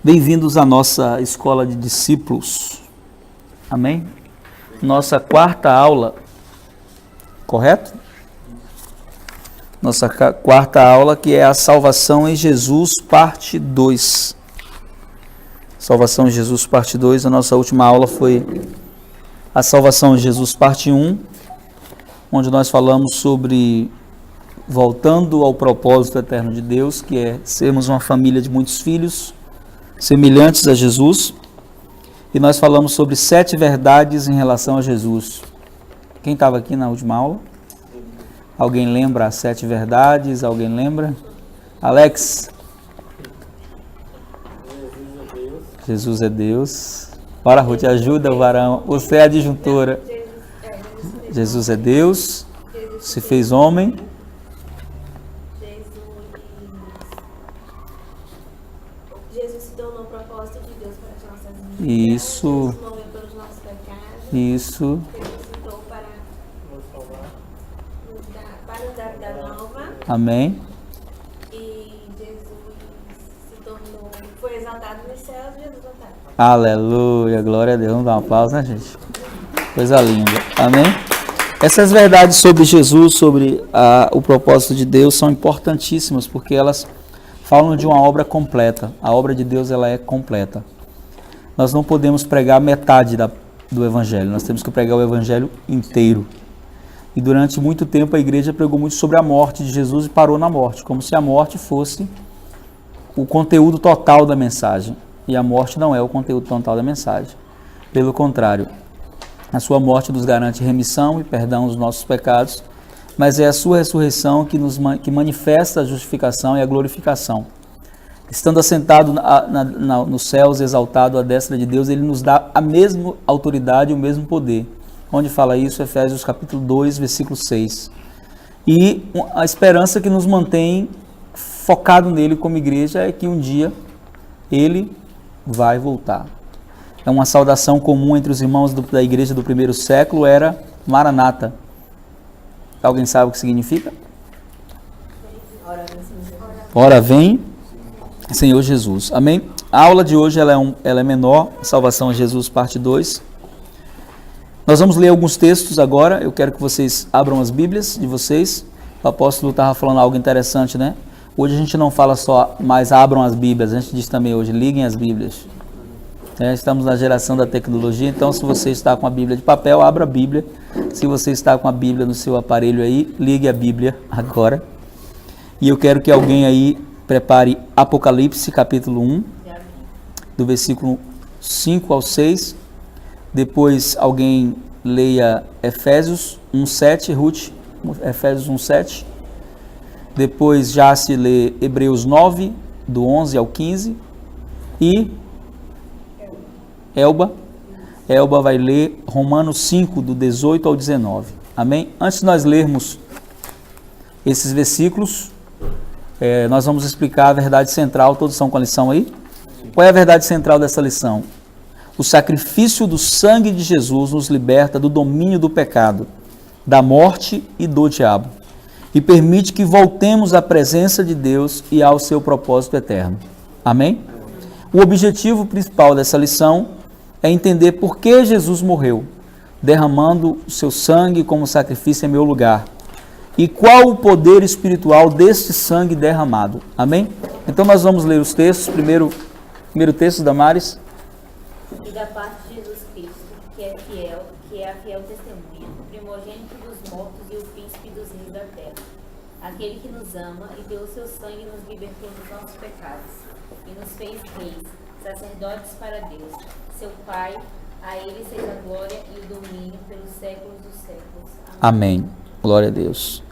Bem-vindos à nossa escola de discípulos. Amém? Nossa quarta aula, correto? Nossa quarta aula, que é a salvação em Jesus, parte 2. Salvação em Jesus, parte 2. A nossa última aula foi a salvação em Jesus, parte 1, onde nós falamos sobre voltando ao propósito eterno de Deus, que é sermos uma família de muitos filhos, semelhantes a Jesus, e nós falamos sobre 7 verdades em relação a Jesus. Quem estava aqui na última aula? Alguém lembra as 7 verdades? Alguém lembra? Alex? Jesus é Deus. Ora, Ruth, ajuda o varão. Você é a adjuntora. Jesus é Deus. Se fez homem. Isso. Jesus morreu pelos nossos pecados. Isso. Ressuscitou para nos dar vida nova. Amém. E Jesus se tornou, foi exaltado nos céus e Jesus voltado. Aleluia, glória a Deus. Vamos dar um aplauso, né, gente? Coisa linda. Amém? Essas verdades sobre Jesus, sobre o propósito de Deus, são importantíssimas, porque elas falam de uma obra completa. A obra de Deus, ela é completa. Nós não podemos pregar metade do Evangelho, nós temos que pregar o Evangelho inteiro. E durante muito tempo a igreja pregou muito sobre a morte de Jesus e parou na morte, como se a morte fosse o conteúdo total da mensagem. E a morte não é o conteúdo total da mensagem. Pelo contrário, a sua morte nos garante remissão e perdão dos nossos pecados, mas é a sua ressurreição que manifesta a justificação e a glorificação. Estando assentado nos céus, exaltado à destra de Deus, ele nos dá a mesma autoridade e o mesmo poder. Onde fala isso? Efésios capítulo 2, versículo 6. E a esperança que nos mantém focado nele como igreja é que um dia ele vai voltar. É uma saudação comum entre os irmãos da igreja do primeiro século, era Maranata. Alguém sabe o que significa? Ora vem, Senhor Jesus. Amém? A aula de hoje ela é menor, Salvação em Jesus, parte 2. Nós vamos ler alguns textos agora. Eu quero que vocês abram as Bíblias de vocês. O apóstolo estava falando algo interessante, né? Hoje a gente não fala só, mas abram as Bíblias. A gente diz também hoje, liguem as Bíblias. Estamos na geração da tecnologia, então se você está com a Bíblia de papel, abra a Bíblia. Se você está com a Bíblia no seu aparelho aí, ligue a Bíblia agora. E eu quero que alguém aí prepare Apocalipse capítulo 1, do versículo 5 ao 6. Depois alguém leia Efésios 1:7, Ruth, Efésios 1:7. Depois já se lê Hebreus 9, do 11 ao 15. E Elba vai ler Romanos 5, do 18 ao 19. Amém? Antes de nós lermos esses versículos, nós vamos explicar a verdade central. Todos estão com a lição aí? Qual é a verdade central dessa lição? O sacrifício do sangue de Jesus nos liberta do domínio do pecado, da morte e do diabo, e permite que voltemos à presença de Deus e ao seu propósito eterno. Amém? O objetivo principal dessa lição é entender por que Jesus morreu, derramando o seu sangue como sacrifício em meu lugar, e qual o poder espiritual deste sangue derramado. Amém? Então nós vamos ler os textos. Primeiro texto, Damares. E da parte de Jesus Cristo, que é a fiel testemunha, primogênito dos mortos e o príncipe dos reis da terra, aquele que nos ama e pelo seu sangue nos libertou dos nossos pecados, e nos fez reis, sacerdotes para Deus, seu Pai. A ele seja a glória e o domínio pelos séculos dos séculos. Amém. Glória a Deus.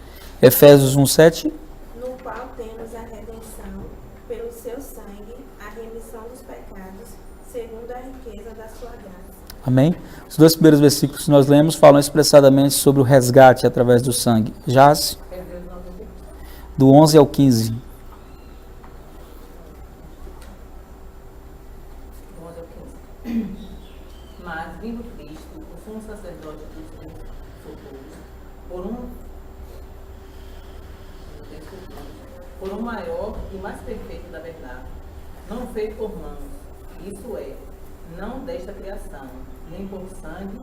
Efésios 1:7. No qual temos a redenção, pelo seu sangue, a remissão dos pecados, segundo a riqueza da sua graça. Amém? Os 2 primeiros versículos que nós lemos falam expressadamente sobre o resgate através do sangue. Jaz, do 11 ao 15. Mas, vindo Cristo, o sumo sacerdote dos socorros, por um maior e mais perfeito da verdade, não feito por mãos, isso é, não desta criação, nem por sangue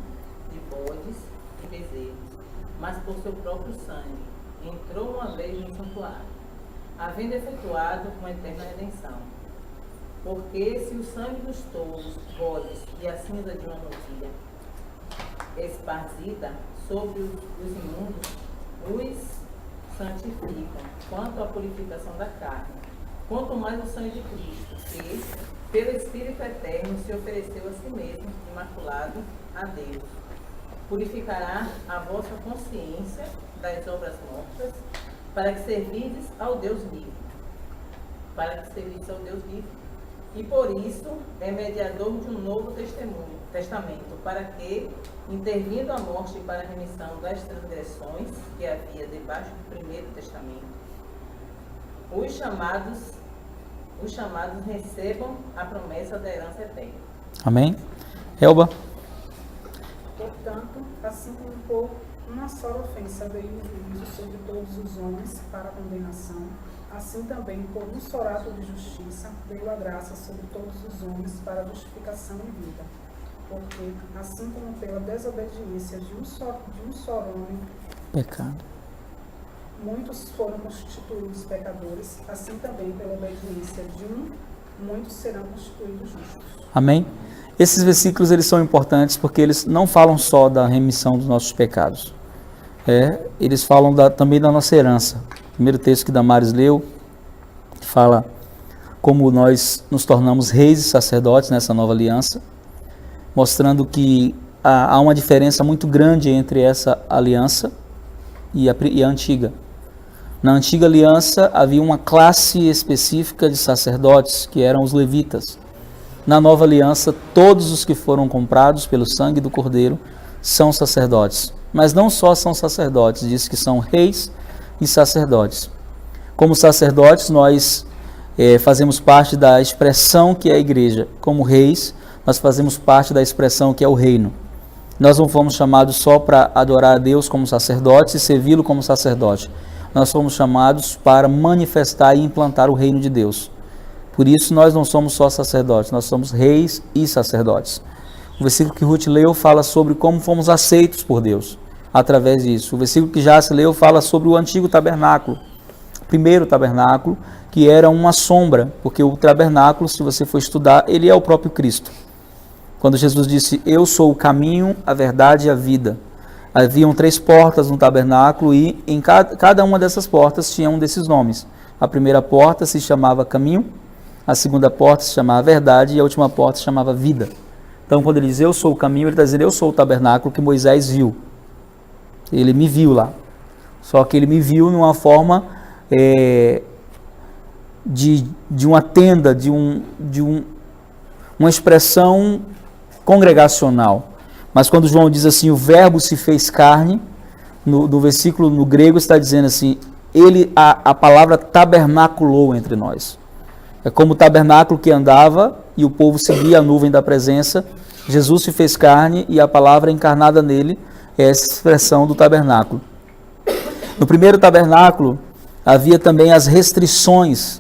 de bodes e bezerros, mas por seu próprio sangue, entrou uma vez no santuário, havendo efetuado uma eterna redenção. Porque se o sangue dos touros, bodes e a cinza de uma novilha esparzida sobre os imundos os santificam, quanto à purificação da carne, quanto mais o sangue de Cristo, que, pelo Espírito Eterno, se ofereceu a si mesmo, imaculado, a Deus, purificará a vossa consciência das obras mortas, para que servides ao Deus vivo. E por isso é mediador de um novo testamento, para que, intervindo a morte para a remissão das transgressões que havia debaixo do primeiro testamento, os chamados recebam a promessa da herança eterna. Amém? Elba? Portanto, assim como por uma só ofensa veio o juízo sobre todos os homens para a condenação, assim também por um só ato de justiça veio a graça sobre todos os homens para a justificação e vida. Porque, assim como pela desobediência de um só homem, Pecado. muitos foram constituídos pecadores, assim também pela obediência de um, muitos serão constituídos justos. Amém? Esses versículos eles são importantes porque eles não falam só da remissão dos nossos pecados. Eles falam também da nossa herança. O primeiro texto que Damares leu fala como nós nos tornamos reis e sacerdotes nessa nova aliança, mostrando que há uma diferença muito grande entre essa aliança e a antiga. Na antiga aliança havia uma classe específica de sacerdotes, que eram os levitas. Na nova aliança, todos os que foram comprados pelo sangue do Cordeiro são sacerdotes. Mas não só são sacerdotes, diz que são reis e sacerdotes. Como sacerdotes, nós fazemos parte da expressão que é a igreja. Como reis, nós fazemos parte da expressão que é o reino. Nós não fomos chamados só para adorar a Deus como sacerdotes e servi-lo como sacerdote. Nós fomos chamados para manifestar e implantar o reino de Deus. Por isso, nós não somos só sacerdotes, nós somos reis e sacerdotes. O versículo que Ruth leu fala sobre como fomos aceitos por Deus, através disso. O versículo que Jace leu fala sobre o antigo tabernáculo, o primeiro tabernáculo, que era uma sombra, porque o tabernáculo, se você for estudar, ele é o próprio Cristo. Quando Jesus disse, eu sou o caminho, a verdade e a vida. Haviam 3 portas no tabernáculo e em cada uma dessas portas tinha um desses nomes. A primeira porta se chamava caminho, a segunda porta se chamava verdade e a última porta se chamava vida. Então, quando ele diz eu sou o caminho, ele está dizendo eu sou o tabernáculo que Moisés viu. Ele me viu lá. Só que ele me viu numa forma de uma tenda, de uma expressão congregacional. Mas quando João diz assim, o verbo se fez carne, no versículo no grego está dizendo assim, a palavra tabernaculou entre nós. É como o tabernáculo que andava e o povo seguia a nuvem da presença. Jesus se fez carne e a palavra encarnada nele é essa expressão do tabernáculo. No primeiro tabernáculo havia também as restrições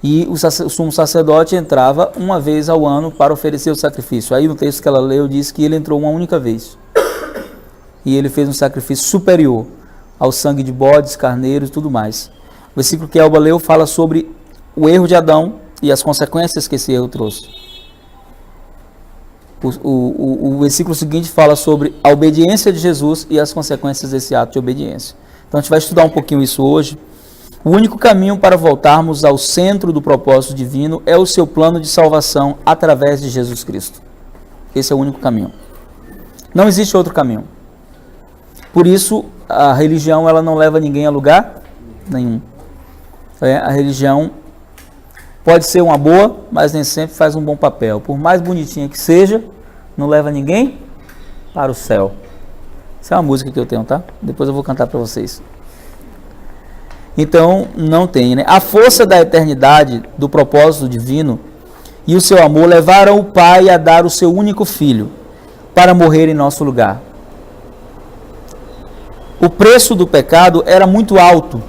e o sumo sacerdote entrava uma vez ao ano para oferecer o sacrifício. Aí no texto que ela leu diz que ele entrou uma única vez e ele fez um sacrifício superior ao sangue de bodes, carneiros e tudo mais. O versículo que Elba leu fala sobre o erro de Adão e as consequências que esse erro trouxe. O versículo seguinte fala sobre a obediência de Jesus e as consequências desse ato de obediência. Então a gente vai estudar um pouquinho isso hoje. O único caminho para voltarmos ao centro do propósito divino é o seu plano de salvação através de Jesus Cristo. Esse é o único caminho. Não existe outro caminho. Por isso, a religião ela não leva ninguém a lugar nenhum. A religião pode ser uma boa, mas nem sempre faz um bom papel. Por mais bonitinha que seja, não leva ninguém para o céu. Essa é uma música que eu tenho, tá? Depois eu vou cantar para vocês. Então, não tem, né? A força da eternidade, do propósito divino e o seu amor levaram o Pai a dar o seu único filho para morrer em nosso lugar. O preço do pecado era muito alto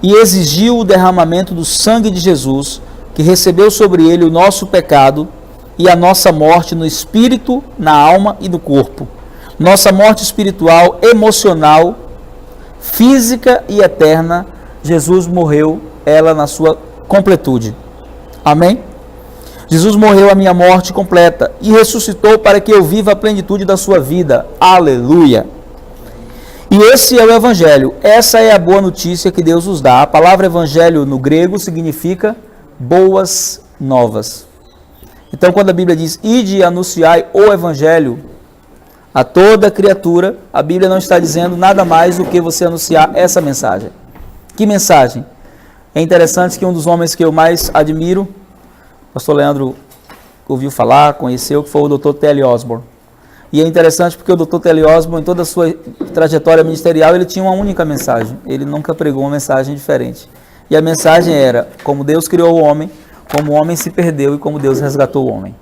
e exigiu o derramamento do sangue de Jesus, que recebeu sobre ele o nosso pecado e a nossa morte no espírito, na alma e no corpo. Nossa morte espiritual, emocional, física e eterna, Jesus morreu ela na sua completude. Amém? Jesus morreu a minha morte completa e ressuscitou para que eu viva a plenitude da sua vida. Aleluia! E esse é o Evangelho. Essa é a boa notícia que Deus nos dá. A palavra Evangelho no grego significa boas novas. Então, quando a Bíblia diz, ide e anunciai o Evangelho a toda criatura, a Bíblia não está dizendo nada mais do que você anunciar essa mensagem. Que mensagem? É interessante que um dos homens que eu mais admiro, o pastor Leandro ouviu falar, conheceu, que foi o Dr. T.L. Osborne. E é interessante porque o Dr. T.L. Osborne, em toda a sua trajetória ministerial, ele tinha uma única mensagem. Ele nunca pregou uma mensagem diferente. E a mensagem era, como Deus criou o homem, como o homem se perdeu e como Deus resgatou o homem.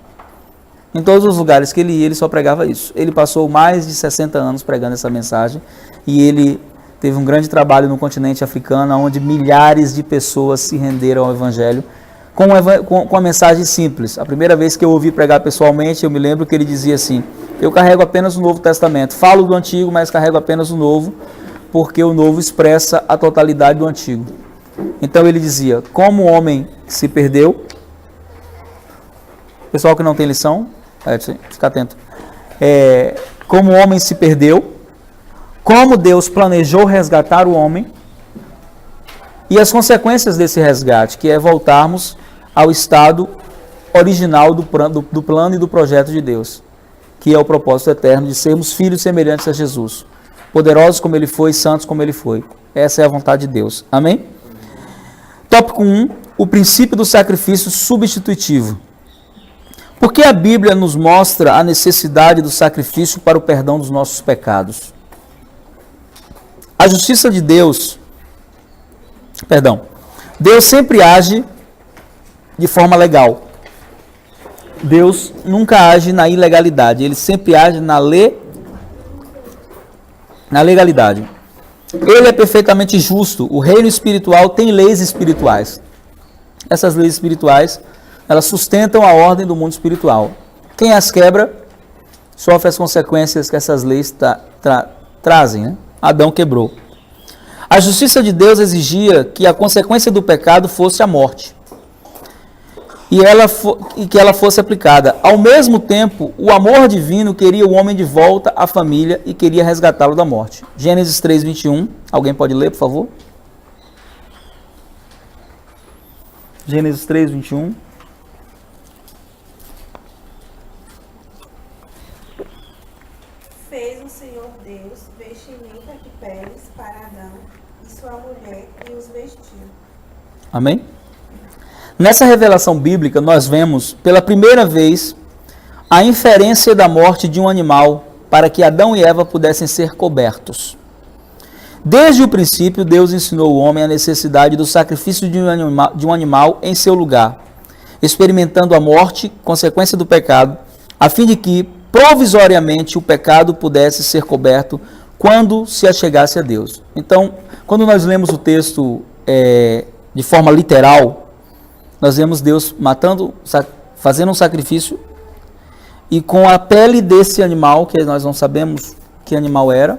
Em todos os lugares que ele ia, ele só pregava isso. Ele passou mais de 60 anos pregando essa mensagem e ele teve um grande trabalho no continente africano, onde milhares de pessoas se renderam ao Evangelho com a mensagem simples. A primeira vez que eu ouvi pregar pessoalmente, eu me lembro que ele dizia assim, eu carrego apenas o Novo Testamento, falo do Antigo, mas carrego apenas o Novo, porque o Novo expressa a totalidade do Antigo. Então ele dizia, como o homem se perdeu, pessoal que não tem lição, fica atento, como o homem se perdeu, como Deus planejou resgatar o homem e as consequências desse resgate, que é voltarmos ao estado original do plano e do projeto de Deus, que é o propósito eterno de sermos filhos semelhantes a Jesus, poderosos como Ele foi, santos como Ele foi. Essa é a vontade de Deus. Amém? Tópico 1, o princípio do sacrifício substitutivo. Por que a Bíblia nos mostra a necessidade do sacrifício para o perdão dos nossos pecados? A justiça de Deus, Deus sempre age de forma legal. Deus nunca age na ilegalidade, Ele sempre age na legalidade. Ele é perfeitamente justo. O reino espiritual tem leis espirituais. Essas leis espirituais, elas sustentam a ordem do mundo espiritual. Quem as quebra, sofre as consequências que essas leis trazem. Né? Adão quebrou. A justiça de Deus exigia que a consequência do pecado fosse a morte. E que ela fosse aplicada. Ao mesmo tempo, o amor divino queria o homem de volta à família e queria resgatá-lo da morte. Gênesis 3:21. Alguém pode ler, por favor? Gênesis 3:21. Fez o Senhor Deus vestimenta de peles para Adão e sua mulher e os vestiu. Amém? Nessa revelação bíblica, nós vemos pela primeira vez a inferência da morte de um animal para que Adão e Eva pudessem ser cobertos. Desde o princípio, Deus ensinou o homem a necessidade do sacrifício de um animal em seu lugar, experimentando a morte, consequência do pecado, a fim de que, provisoriamente, o pecado pudesse ser coberto quando se achegasse a Deus. Então, quando nós lemos o texto de forma literal, nós vemos Deus fazendo um sacrifício e com a pele desse animal, que nós não sabemos que animal era,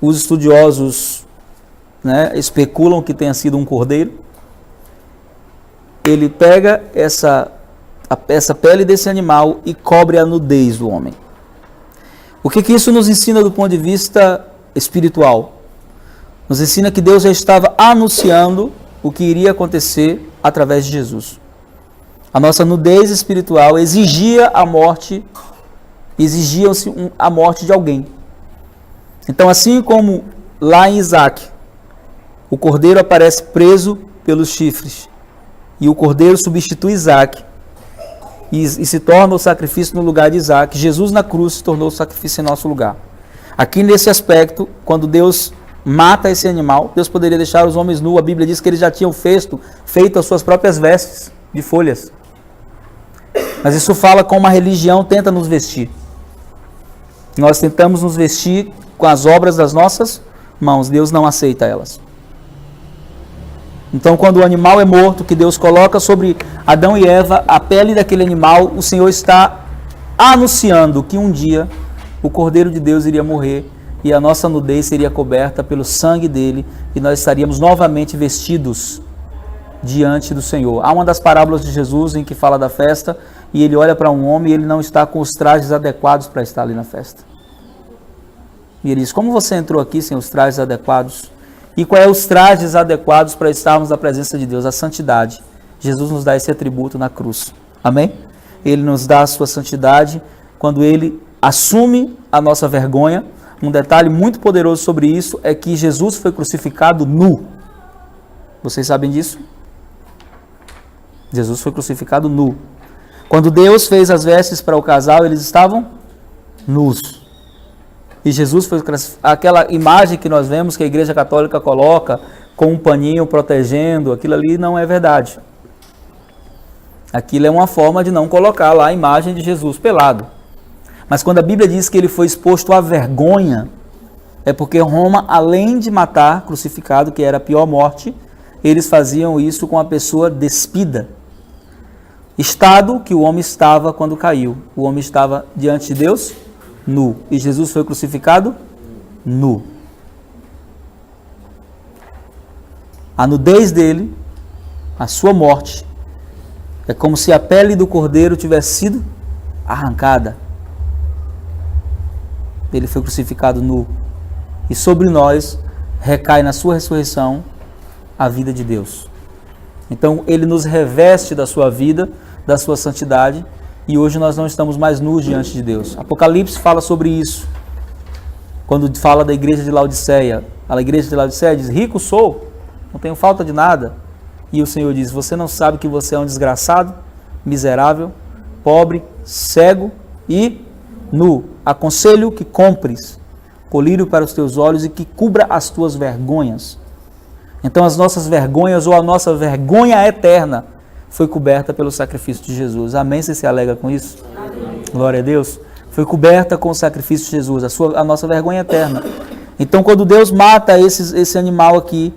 os estudiosos especulam que tenha sido um cordeiro. Ele pega essa pele desse animal e cobre a nudez do homem. O que isso nos ensina do ponto de vista espiritual? Nos ensina que Deus já estava anunciando o que iria acontecer através de Jesus. A nossa nudez espiritual exigia a morte de alguém. Então, assim como lá em Isaac, o cordeiro aparece preso pelos chifres, e o cordeiro substitui Isaac, e se torna o sacrifício no lugar de Isaac, Jesus na cruz se tornou o sacrifício em nosso lugar. Aqui nesse aspecto, quando Deus mata esse animal, Deus poderia deixar os homens nus. A Bíblia diz que eles já tinham feito as suas próprias vestes de folhas. Mas isso fala como a religião tenta nos vestir. Nós tentamos nos vestir com as obras das nossas mãos. Deus não aceita elas. Então, quando o animal é morto, que Deus coloca sobre Adão e Eva, a pele daquele animal, o Senhor está anunciando que um dia o Cordeiro de Deus iria morrer e a nossa nudez seria coberta pelo sangue dele e nós estaríamos novamente vestidos diante do Senhor. Há uma das parábolas de Jesus em que fala da festa e ele olha para um homem e ele não está com os trajes adequados para estar ali na festa. E ele diz: como você entrou aqui sem os trajes adequados? E quais são os trajes adequados para estarmos na presença de Deus? A santidade. Jesus nos dá esse atributo na cruz. Amém? Ele nos dá a sua santidade quando ele assume a nossa vergonha. Um detalhe muito poderoso sobre isso é que Jesus foi crucificado nu. Vocês sabem disso? Jesus foi crucificado nu. Quando Deus fez as vestes para o casal, eles estavam nus. E Jesus foi aquela imagem que nós vemos que a Igreja Católica coloca com um paninho protegendo, aquilo ali não é verdade. Aquilo é uma forma de não colocar lá a imagem de Jesus pelado. Mas quando a Bíblia diz que ele foi exposto à vergonha, é porque Roma, além de matar crucificado, que era a pior morte, eles faziam isso com a pessoa despida. Estado que o homem estava quando caiu. O homem estava diante de Deus nu. E Jesus foi crucificado nu. A nudez dele, a sua morte, é como se a pele do cordeiro tivesse sido arrancada. Ele foi crucificado nu. E sobre nós recai na sua ressurreição a vida de Deus. Então ele nos reveste da sua vida, da sua santidade, e hoje nós não estamos mais nus diante de Deus. Apocalipse fala sobre isso. Quando fala da igreja de Laodiceia, a igreja de Laodiceia diz: rico sou, não tenho falta de nada. E o Senhor diz: você não sabe que você é um desgraçado, miserável, pobre, cego e nu. Aconselho que compres colírio para os teus olhos e que cubra as tuas vergonhas. Então as nossas vergonhas ou a nossa vergonha eterna foi coberta pelo sacrifício de Jesus. Amém? Você se alegra com isso? Amém. Glória a Deus. Foi coberta com o sacrifício de Jesus, a nossa vergonha eterna. Então quando Deus mata esse animal aqui,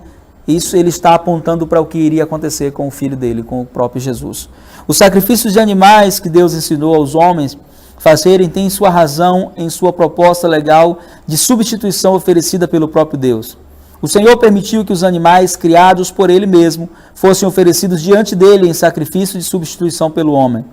isso ele está apontando para o que iria acontecer com o filho dele, com o próprio Jesus. Os sacrifícios de animais que Deus ensinou aos homens fazerem tem sua razão em sua proposta legal de substituição oferecida pelo próprio Deus. O Senhor permitiu que os animais criados por Ele mesmo fossem oferecidos diante dele em sacrifício de substituição pelo homem.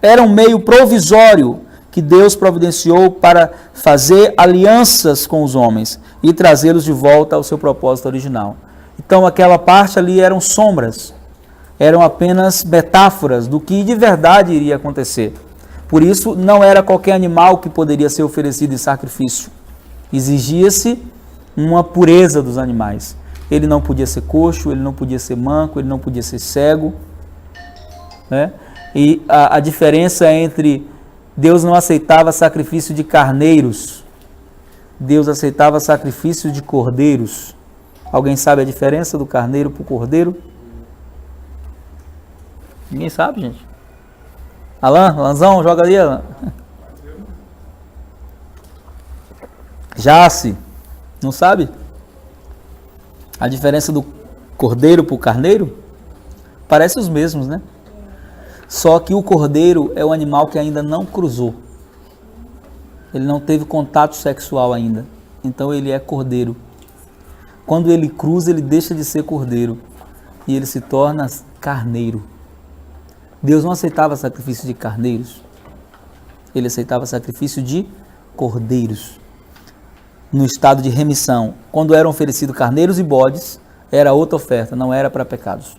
Era um meio provisório que Deus providenciou para fazer alianças com os homens e trazê-los de volta ao seu propósito original. Então aquela parte ali eram sombras, eram apenas metáforas do que de verdade iria acontecer. Por isso não era qualquer animal que poderia ser oferecido em sacrifício. Exigia-se uma pureza dos animais. Ele não podia ser coxo, ele não podia ser manco, ele não podia ser cego. Né? E a diferença entre Deus não aceitava sacrifício de carneiros, Deus aceitava sacrifício de cordeiros. Alguém sabe a diferença do carneiro para o cordeiro? Ninguém sabe, gente? Alanzão, joga ali, Alan. Jace, não sabe? A diferença do cordeiro para o carneiro? Parece os mesmos, né? Só que o cordeiro é um animal que ainda não cruzou. Ele não teve contato sexual ainda. Então ele é cordeiro. Quando ele cruza, ele deixa de ser cordeiro. E ele se torna carneiro. Deus não aceitava sacrifício de carneiros. Ele aceitava sacrifício de cordeiros. No estado de remissão. Quando eram oferecidos carneiros e bodes, era outra oferta, não era para pecados.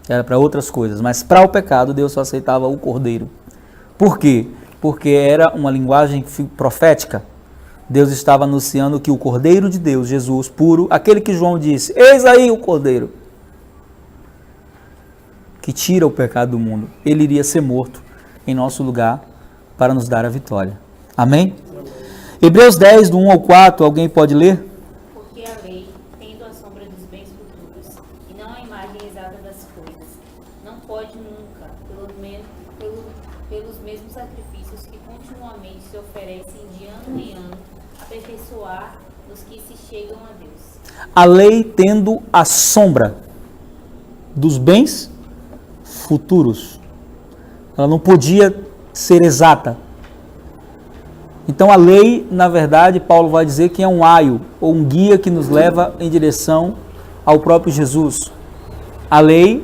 Era para outras coisas. Mas para o pecado, Deus só aceitava o cordeiro. Por quê? Porque era uma linguagem profética. Deus estava anunciando que o Cordeiro de Deus, Jesus puro, aquele que João disse: eis aí o Cordeiro, que tira o pecado do mundo. Ele iria ser morto em nosso lugar para nos dar a vitória. Amém? Hebreus 10, do 1 ao 4, alguém pode ler? Porque a lei, tendo a sombra dos bens futuros, e não a imagem exata das coisas, não pode nunca, pelos mesmos sacrifícios que continuamente se oferecem de ano em ano, aperfeiçoar os que se chegam a Deus. A lei tendo a sombra. dos bens futuros. Ela não podia ser exata. Então a lei, na verdade, Paulo vai dizer que é um aio, ou um guia que nos leva em direção ao próprio Jesus. A lei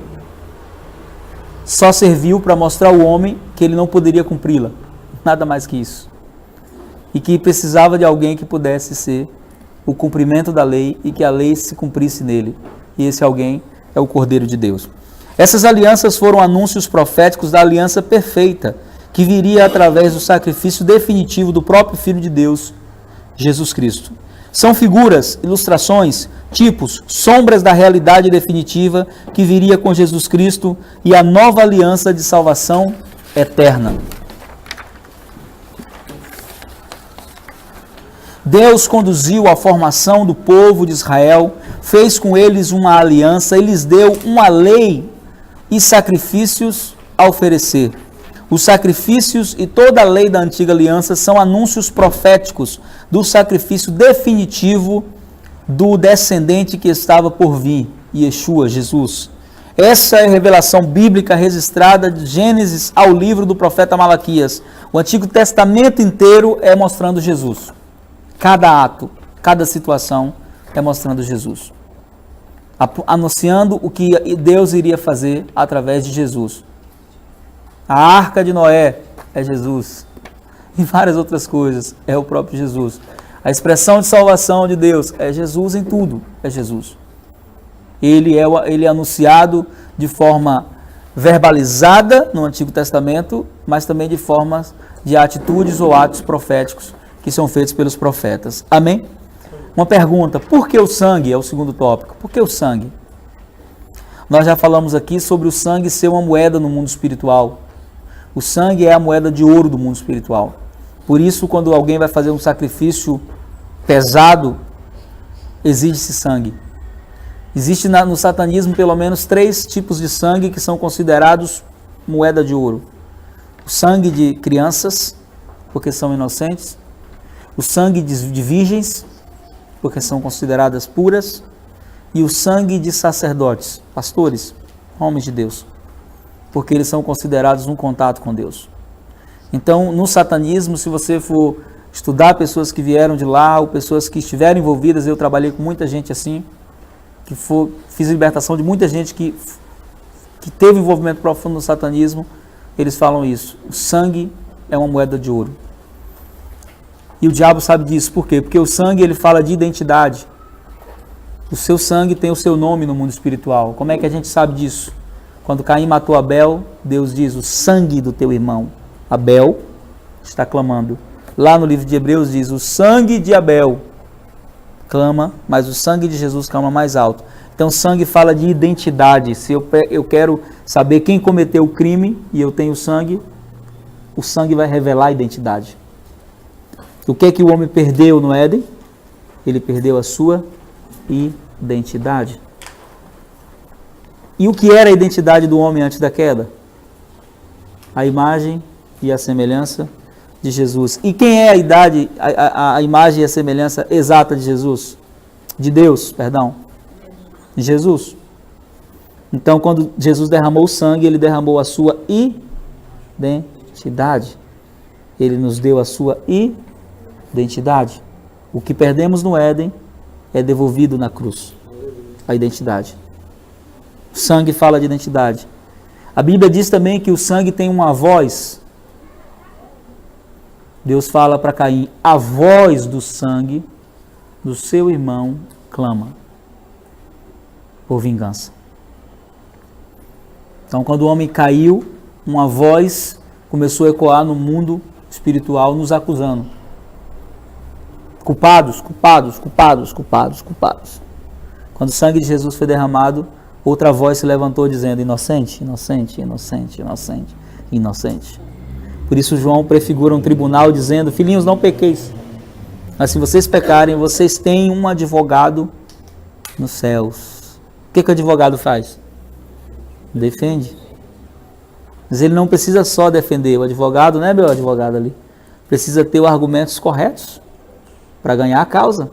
só serviu para mostrar ao homem que ele não poderia cumpri-la. Nada mais que isso. E que precisava de alguém que pudesse ser o cumprimento da lei e que a lei se cumprisse nele. E esse alguém é o Cordeiro de Deus. Essas alianças foram anúncios proféticos da aliança perfeita, que viria através do sacrifício definitivo do próprio Filho de Deus, Jesus Cristo. São figuras, ilustrações, tipos, sombras da realidade definitiva que viria com Jesus Cristo e a nova aliança de salvação eterna. Deus conduziu a formação do povo de Israel, fez com eles uma aliança e lhes deu uma lei e sacrifícios a oferecer. Os sacrifícios e toda a lei da antiga aliança são anúncios proféticos do sacrifício definitivo do descendente que estava por vir, Yeshua, Jesus. Essa é a revelação bíblica registrada de Gênesis ao livro do profeta Malaquias. O Antigo Testamento inteiro é mostrando Jesus. Cada ato, cada situação é mostrando Jesus. Anunciando o que Deus iria fazer através de Jesus. A arca de Noé é Jesus. E várias outras coisas é o próprio Jesus. A expressão de salvação de Deus é Jesus em tudo. É Jesus. Ele é anunciado de forma verbalizada no Antigo Testamento, mas também de formas de atitudes ou atos proféticos que são feitos pelos profetas. Amém? Uma pergunta, por que o sangue? É o segundo tópico. Por que o sangue? Nós já falamos aqui sobre o sangue ser uma moeda no mundo espiritual. O sangue é a moeda de ouro do mundo espiritual. Por isso, quando alguém vai fazer um sacrifício pesado, exige-se sangue. Existe no satanismo pelo menos 3 tipos de sangue que são considerados moeda de ouro. O sangue de crianças, porque são inocentes. O sangue de virgens, porque são consideradas puras. E o sangue de sacerdotes, pastores, homens de Deus, porque eles são considerados um contato com Deus. Então, no satanismo, se você for estudar pessoas que vieram de lá, ou pessoas que estiveram envolvidas, eu trabalhei com muita gente assim, fiz libertação de muita gente que teve envolvimento profundo no satanismo, eles falam isso. O sangue é uma moeda de ouro. E o diabo sabe disso. Por quê? Porque o sangue, ele fala de identidade. O seu sangue tem o seu nome no mundo espiritual. Como é que a gente sabe disso? Quando Caim matou Abel, Deus diz, o sangue do teu irmão Abel está clamando. Lá no livro de Hebreus diz, o sangue de Abel clama, mas o sangue de Jesus clama mais alto. Então, sangue fala de identidade. Se eu quero saber quem cometeu o crime e eu tenho sangue, o sangue vai revelar a identidade. O que é que o homem perdeu no Éden? Ele perdeu a sua identidade. E o que era a identidade do homem antes da queda? A imagem e a semelhança de Jesus. E quem é a imagem e a semelhança exata de Jesus? De Deus, perdão. De Jesus. Então, quando Jesus derramou o sangue, ele derramou a sua identidade. Ele nos deu a sua identidade. O que perdemos no Éden é devolvido na cruz. A identidade. O sangue fala de identidade. A Bíblia diz também que o sangue tem uma voz. Deus fala para Caim, a voz do sangue do seu irmão clama por vingança. Então, quando o homem caiu, uma voz começou a ecoar no mundo espiritual, nos acusando. Culpados, culpados, culpados, culpados, culpados. Quando o sangue de Jesus foi derramado, outra voz se levantou dizendo, inocente, inocente, inocente, inocente, inocente. Por isso João prefigura um tribunal dizendo, filhinhos, não pequeis. Mas se vocês pecarem, vocês têm um advogado nos céus. O que o advogado faz? Defende. Mas ele não precisa só defender. O advogado, não é meu advogado ali, precisa ter os argumentos corretos para ganhar a causa.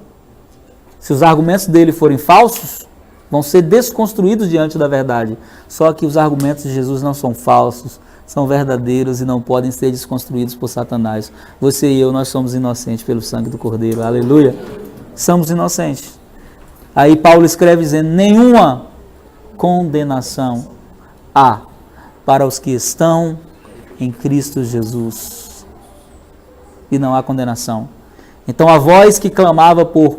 Se os argumentos dele forem falsos, vão ser desconstruídos diante da verdade. Só que os argumentos de Jesus não são falsos, são verdadeiros e não podem ser desconstruídos por Satanás. Você e eu, nós somos inocentes pelo sangue do Cordeiro. Aleluia. Somos inocentes. Aí Paulo escreve dizendo, nenhuma condenação há para os que estão em Cristo Jesus. E não há condenação. Então a voz que clamava por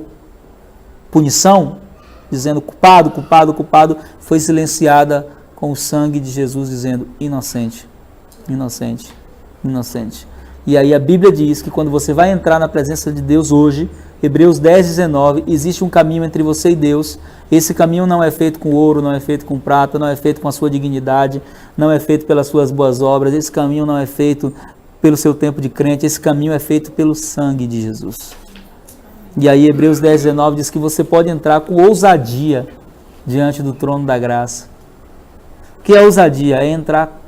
punição, dizendo culpado, culpado, culpado, foi silenciada com o sangue de Jesus, dizendo inocente, inocente, inocente. E aí a Bíblia diz que quando você vai entrar na presença de Deus hoje, Hebreus 10, 19, existe um caminho entre você e Deus. Esse caminho não é feito com ouro, não é feito com prata, não é feito com a sua dignidade, não é feito pelas suas boas obras, esse caminho não é feito pelo seu tempo de crente, esse caminho é feito pelo sangue de Jesus. E aí Hebreus 10, 19 diz que você pode entrar com ousadia diante do trono da graça. O que é ousadia? É entrar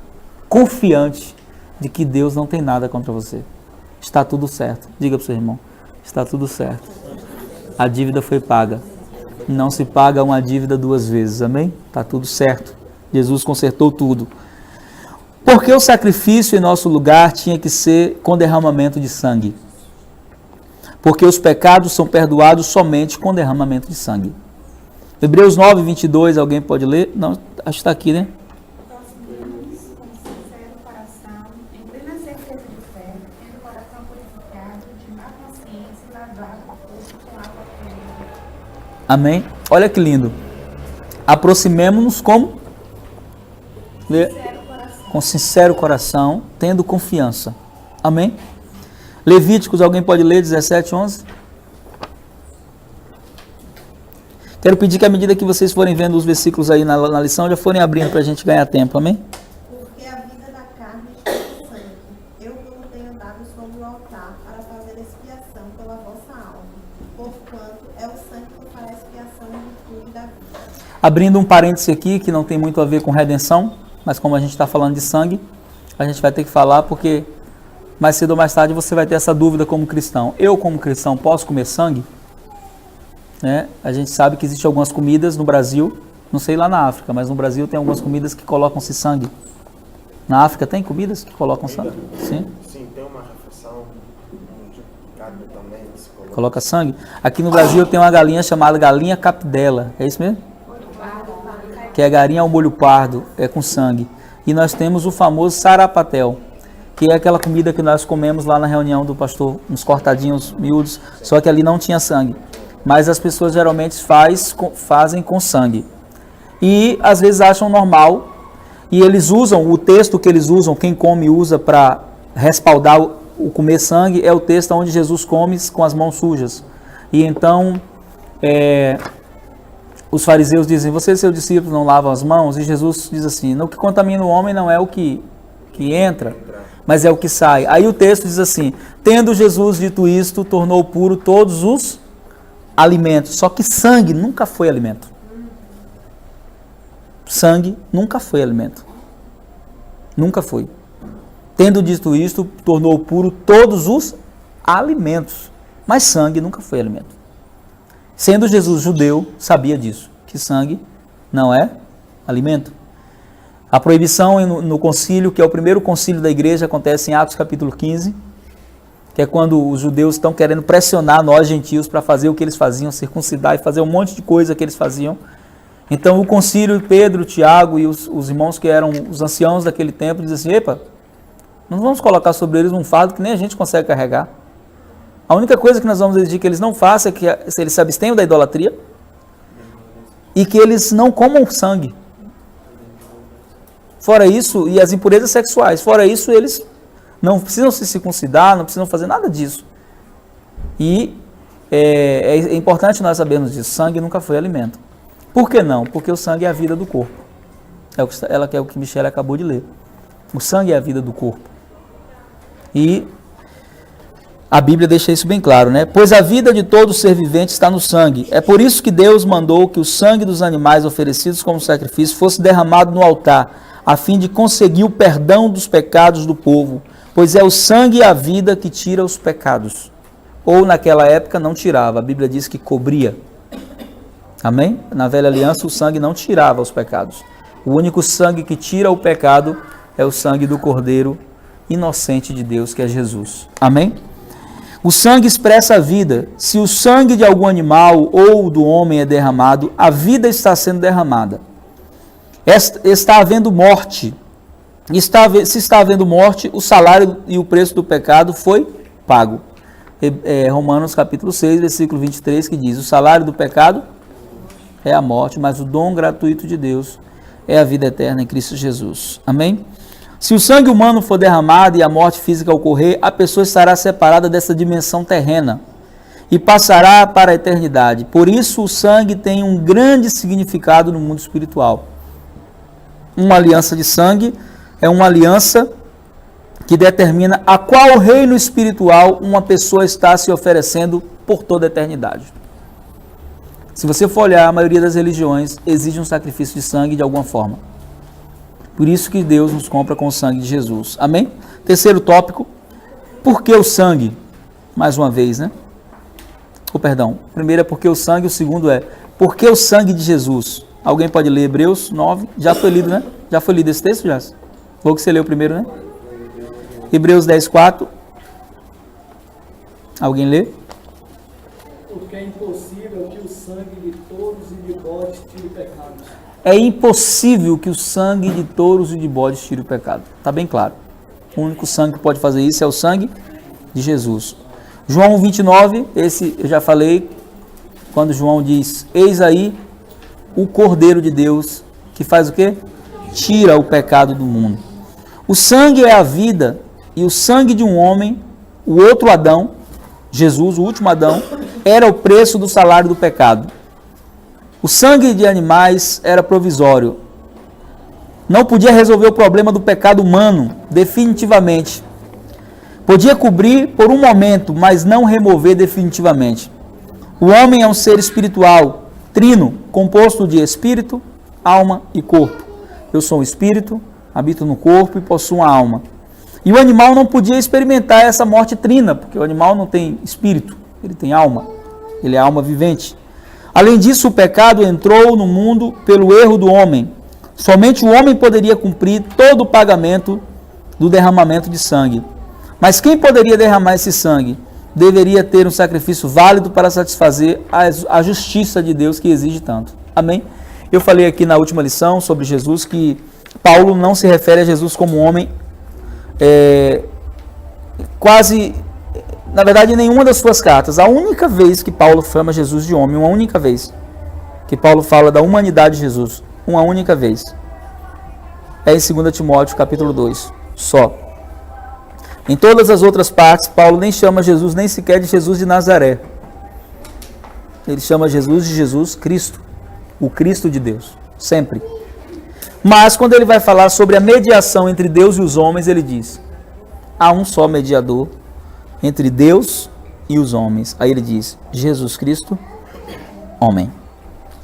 confiante de que Deus não tem nada contra você. Está tudo certo. Diga para o seu irmão, está tudo certo. A dívida foi paga. Não se paga uma dívida duas vezes, amém? Está tudo certo. Jesus consertou tudo. Porque o sacrifício em nosso lugar tinha que ser com derramamento de sangue. Porque os pecados são perdoados somente com derramamento de sangue. Hebreus 9, 22, alguém pode ler? Não, acho que está aqui, né? Prosseguimos com sincero coração, em plena certeza de fé, tendo o coração purificado de má consciência e lavado o corpo com água pura. Amém? Olha que lindo. Aproximemo-nos como? Com sincero coração, tendo confiança. Amém? Levíticos, alguém pode ler 17, 11? Quero pedir que à medida que vocês forem vendo os versículos aí na lição, já forem abrindo para a gente ganhar tempo, amém? Porque a vida da carne está no sangue. Eu vos tenho dado sobre o altar para fazer expiação pela vossa alma. Porquanto é o sangue que fará expiação em virtude da vida. Abrindo um parêntese aqui, que não tem muito a ver com redenção, mas como a gente está falando de sangue, a gente vai ter que falar porque mais cedo ou mais tarde você vai ter essa dúvida como cristão. Eu, como cristão, posso comer sangue? Né? A gente sabe que existem algumas comidas no Brasil, não sei lá na África, mas no Brasil tem algumas comidas que colocam-se sangue. Na África tem comidas que colocam sangue? Sim. Sim, tem uma refeição de carne também. Coloca sangue? Aqui no Brasil tem uma galinha chamada galinha capidela, é isso mesmo? Que é a galinha ao molho pardo, é com sangue. E nós temos o famoso sarapatel, que é aquela comida que nós comemos lá na reunião do pastor, uns cortadinhos miúdos, só que ali não tinha sangue. Mas as pessoas geralmente fazem com sangue. E às vezes acham normal, e eles usam, o texto que eles usam, quem come usa para respaldar o comer sangue, é o texto onde Jesus come com as mãos sujas. E então, os fariseus dizem, vocês e seus discípulos não lavam as mãos? E Jesus diz assim, o que contamina o homem não é o que entra, mas é o que sai. Aí o texto diz assim, tendo Jesus dito isto, tornou puro todos os alimentos. Só que sangue nunca foi alimento. Sangue nunca foi alimento. Nunca foi. Tendo dito isto, tornou puro todos os alimentos. Mas sangue nunca foi alimento. Sendo Jesus judeu, sabia disso, que sangue não é alimento. A proibição no concílio, que é o primeiro concílio da igreja, acontece em Atos capítulo 15, que é quando os judeus estão querendo pressionar nós gentios para fazer o que eles faziam, circuncidar e fazer um monte de coisa que eles faziam. Então o concílio, Pedro, Tiago e os irmãos que eram os anciãos daquele tempo, dizem assim, epa, não vamos colocar sobre eles um fardo que nem a gente consegue carregar. A única coisa que nós vamos exigir que eles não façam é que eles se abstenham da idolatria e que eles não comam sangue. Fora isso, e as impurezas sexuais, fora isso, eles não precisam se circuncidar, não precisam fazer nada disso. E é importante nós sabermos disso, sangue nunca foi alimento. Por que não? Porque o sangue é a vida do corpo. É o que Michele acabou de ler. O sangue é a vida do corpo. E a Bíblia deixa isso bem claro, né? Pois a vida de todo ser vivente está no sangue. É por isso que Deus mandou que o sangue dos animais oferecidos como sacrifício fosse derramado no altar, a fim de conseguir o perdão dos pecados do povo. Pois é o sangue e a vida que tira os pecados. Ou naquela época não tirava, a Bíblia diz que cobria. Amém? Na velha aliança o sangue não tirava os pecados. O único sangue que tira o pecado é o sangue do Cordeiro inocente de Deus, que é Jesus. Amém? O sangue expressa a vida. Se o sangue de algum animal ou do homem é derramado, a vida está sendo derramada. Está havendo morte. Se está havendo morte, o salário e o preço do pecado foi pago. Romanos capítulo 6, versículo 23, que diz: o salário do pecado é a morte, mas o dom gratuito de Deus é a vida eterna em Cristo Jesus. Amém? Se o sangue humano for derramado e a morte física ocorrer, a pessoa estará separada dessa dimensão terrena e passará para a eternidade. Por isso o sangue tem um grande significado no mundo espiritual. Uma aliança de sangue é uma aliança que determina a qual reino espiritual uma pessoa está se oferecendo por toda a eternidade. Se você for olhar, a maioria das religiões exige um sacrifício de sangue de alguma forma. Por isso que Deus nos compra com o sangue de Jesus. Amém? Terceiro tópico, por que o sangue? Mais uma vez, né? Perdão, o primeiro é porque o sangue, o segundo é por que o sangue de Jesus? Alguém pode ler Hebreus 9? Já foi lido, né? Já foi lido esse texto, já? Foi o que você leu primeiro, né? Hebreus 10, 4. Alguém lê? Porque é impossível que o sangue de touros e de bodes tire pecados. É impossível que o sangue de touros e de bodes tire o pecado. Está bem claro. O único sangue que pode fazer isso é o sangue de Jesus. João 29, esse eu já falei, quando João diz: eis aí o Cordeiro de Deus, que faz o quê? Tira o pecado do mundo. O sangue é a vida, e o sangue de um homem, o outro Adão, Jesus, o último Adão, era o preço do salário do pecado. O sangue de animais era provisório. Não podia resolver o problema do pecado humano definitivamente. Podia cobrir por um momento, mas não remover definitivamente. O homem é um ser espiritual, trino, composto de espírito, alma e corpo. Eu sou um espírito, habito no corpo e possuo uma alma. E o animal não podia experimentar essa morte trina, porque o animal não tem espírito, ele tem alma, ele é alma vivente. Além disso, o pecado entrou no mundo pelo erro do homem. Somente o homem poderia cumprir todo o pagamento do derramamento de sangue. Mas quem poderia derramar esse sangue? Deveria ter um sacrifício válido para satisfazer a justiça de Deus que exige tanto. Amém? Eu falei aqui na última lição sobre Jesus que Paulo não se refere a Jesus como homem na verdade, em nenhuma das suas cartas. A única vez que Paulo chama Jesus de homem, uma única vez, que Paulo fala da humanidade de Jesus, uma única vez, é em 2 Timóteo capítulo 2, só. Em todas as outras partes, Paulo nem chama Jesus nem sequer de Jesus de Nazaré. Ele chama Jesus de Jesus Cristo, o Cristo de Deus, sempre. Mas quando ele vai falar sobre a mediação entre Deus e os homens, ele diz: há um só mediador entre Deus e os homens. Aí ele diz: Jesus Cristo, homem.